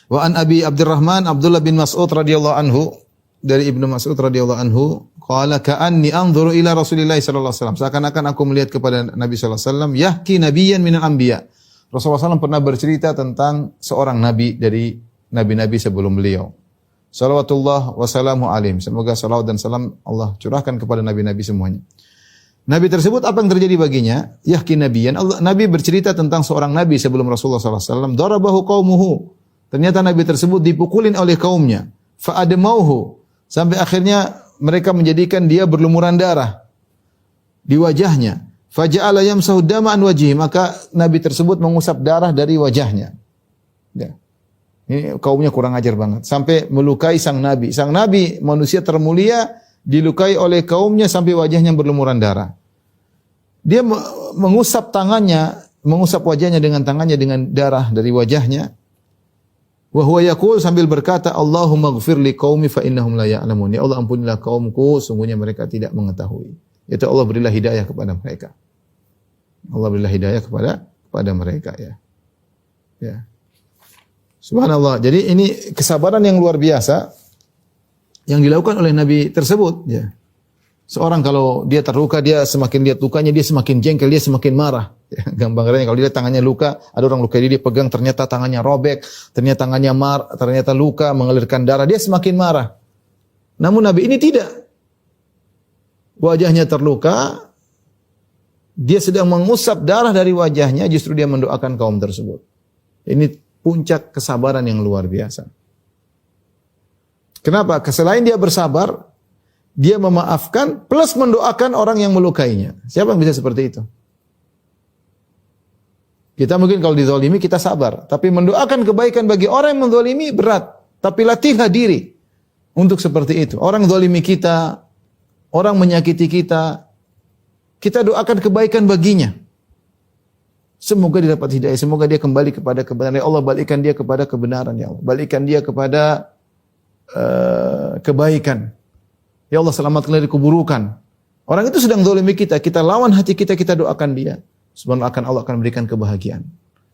Wa an Abi Abdurrahman Abdullah bin Mas'ud radhiyallahu anhu, dari Ibnu Mas'ud radhiyallahu anhu, qala ka'anni anzuru ila Rasulillah sallallahu alaihi wasallam. Seakan-akan aku melihat kepada Nabi sallallahu alaihi wasallam, yahki nabiyyan minal anbiya. Rasulullah SAW pernah bercerita tentang seorang nabi dari nabi-nabi sebelum beliau. Salawatullah wassalamu alaihim. Semoga salawat dan salam Allah curahkan kepada nabi-nabi semuanya. Nabi tersebut apa yang terjadi baginya? Yahki nabiyyan. Nabi bercerita tentang seorang nabi sebelum Rasulullah SAW. Darabahu qaumuhu. Ternyata nabi tersebut dipukulin oleh kaumnya. Fa'admauhu. Sampai akhirnya mereka menjadikan dia berlumuran darah di wajahnya. Faja'ala yamsahu dama an wajhihi. Maka nabi tersebut mengusap darah dari wajahnya. Ya. Ini kaumnya kurang ajar banget. Sampai melukai sang nabi. Sang nabi manusia termulia dilukai oleh kaumnya sampai wajahnya berlumuran darah. Dia mengusap tangannya, mengusap wajahnya dengan tangannya dengan darah dari wajahnya. Wa huwa yaqul, sambil berkata, Allahumma ighfir li qaumi fa innahum la ya'lamun. Ya Allah, ampunilah kaumku, sungguhnya mereka tidak mengetahui. Yaitu Allah berilah hidayah kepada mereka. Allah berilah hidayah kepada mereka, ya. Ya. Subhanallah. Jadi ini kesabaran yang luar biasa yang dilakukan oleh Nabi tersebut, ya. Seorang kalau dia terluka, dia semakin lihat lukanya, dia semakin jengkel, dia semakin marah. Ya, gambarnya kalau dia lihat tangannya luka, ada orang luka dia pegang, ternyata tangannya robek, ternyata tangannya ternyata luka, mengalirkan darah, dia semakin marah. Namun Nabi ini tidak. Wajahnya terluka, dia sedang mengusap darah dari wajahnya, justru dia mendoakan kaum tersebut. Ini puncak kesabaran yang luar biasa. Kenapa? Selain dia bersabar, dia memaafkan plus mendoakan orang yang melukainya. Siapa yang bisa seperti itu? Kita mungkin kalau dizalimi kita sabar, tapi mendoakan kebaikan bagi orang yang menzalimi berat. Tapi latihlah diri untuk seperti itu. Orang zalimi kita, orang menyakiti kita, kita doakan kebaikan baginya. Semoga dia dapat hidayah, semoga dia kembali kepada kebenaran. Ya Allah, balikkan dia kepada kebenaran, ya Allah. Balikkan dia kepada kebaikan. Ya Allah, selamatkan dari keburukan. Orang itu sedang zalimi kita, kita lawan hati kita, kita doakan dia. Subhanallah, Allah akan memberikan kebahagiaan.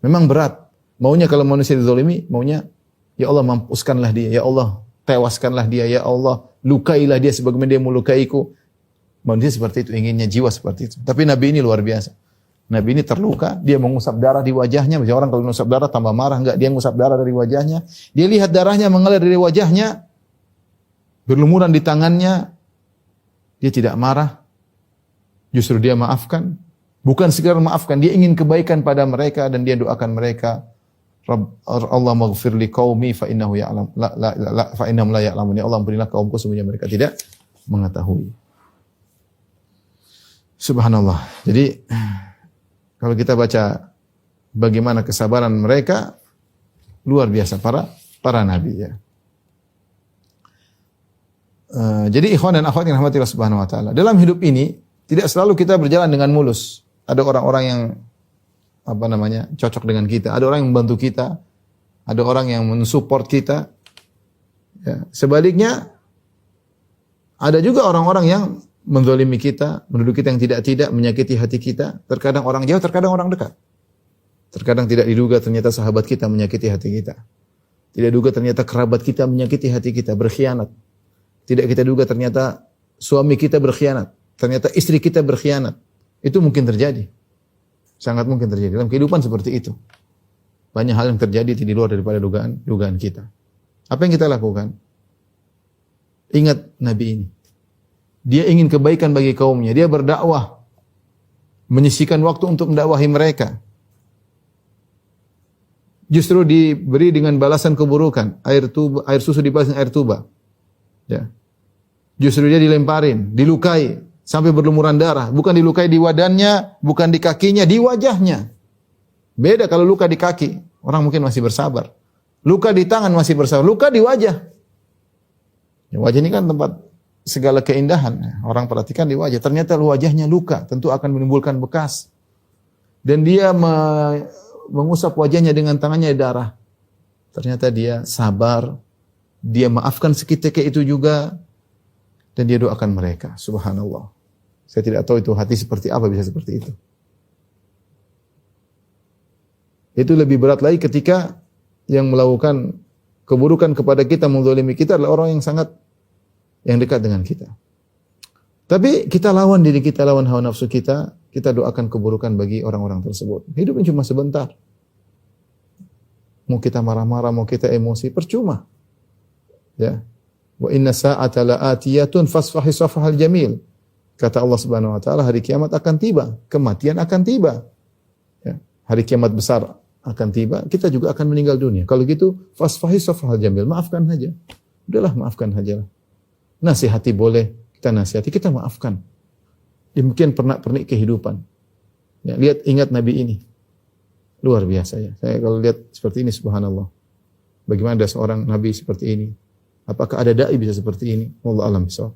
Memang berat. Maunya kalau manusia dizalimi, maunya ya Allah mampuskanlah dia, ya Allah tewaskanlah dia, ya Allah lukailah dia sebagaimana dia melukaiku. Manusia seperti itu, inginnya jiwa seperti itu. Tapi Nabi ini luar biasa. Nabi ini terluka, dia mengusap darah di wajahnya. Misalnya orang kalau mengusap darah tambah marah, enggak, dia mengusap darah dari wajahnya. Dia lihat darahnya mengalir dari wajahnya, berlumuran di tangannya. Dia tidak marah, justru dia maafkan. Bukan sekedar maafkan, dia ingin kebaikan pada mereka dan dia doakan mereka. Allah maghfir li qaumi fa innahu ya'lam fa innahum la ya'lamun. Ya Allah, ampunilah kaumku, sesungguhnya mereka tidak mengetahui. Subhanallah. Jadi kalau kita baca bagaimana kesabaran mereka, luar biasa para nabi, ya. Jadi ikhwan dan akhwat yang rahmati Allah Subhanahu wa taala, dalam hidup ini tidak selalu kita berjalan dengan mulus. Ada orang-orang yang cocok dengan kita, ada orang yang membantu kita, ada orang yang mensupport kita. Ya. Sebaliknya ada juga orang-orang yang menzalimi kita, menuduh kita yang tidak-tidak, menyakiti hati kita. Terkadang orang jauh, terkadang orang dekat. Terkadang tidak diduga ternyata sahabat kita menyakiti hati kita. Tidak diduga ternyata kerabat kita menyakiti hati kita, berkhianat. Tidak kita duga ternyata suami kita berkhianat, ternyata istri kita berkhianat. Itu mungkin terjadi. Sangat mungkin terjadi. Dalam kehidupan seperti itu. Banyak hal yang terjadi di luar daripada dugaan kita. Apa yang kita lakukan? Ingat Nabi ini. Dia ingin kebaikan bagi kaumnya. Dia berdakwah. Menyisihkan waktu untuk mendakwahi mereka. Justru diberi dengan balasan keburukan. Air susu dibalas dengan air tuba. Ya. Justru dia dilemparin, dilukai sampai berlumuran darah. Bukan dilukai di wadannya, bukan di kakinya, di wajahnya. Beda kalau luka di kaki, orang mungkin masih bersabar. Luka di tangan masih bersabar, luka di wajah. Ya, wajah ini kan tempat segala keindahan. Orang perhatikan di wajah. Ternyata wajahnya luka, tentu akan menimbulkan bekas. Dan dia mengusap wajahnya dengan tangannya darah. Ternyata dia sabar. Dia maafkan seketika itu juga. Dan dia doakan mereka. Subhanallah. Saya tidak tahu itu hati seperti apa bisa seperti itu. Itu lebih berat lagi ketika yang melakukan keburukan kepada kita, menzalimi kita adalah orang yang dekat dengan kita. Tapi kita lawan diri kita, lawan hawa nafsu kita, kita doakan keburukan bagi orang-orang tersebut. Hidup ini cuma sebentar. Mau kita marah-marah, mau kita emosi, percuma. Ya. Wa inna sa'ata la'atiyatun fasfahi safhal jamil. Kata Allah Subhanahu wa taala, hari kiamat akan tiba, kematian akan tiba. Ya. Hari kiamat besar akan tiba, kita juga akan meninggal dunia. Kalau gitu, fasfahi safhal jamil, maafkan saja. Udahlah, maafkan saja. Nasihati boleh, kita nasihati, kita maafkan. Mungkin pernik kehidupan. Ya, ingat Nabi ini. Luar biasa ya. Saya kalau lihat seperti ini, subhanallah. Bagaimana ada seorang Nabi seperti ini? Apakah ada dai bisa seperti ini? Wallahu a'lam bishawab.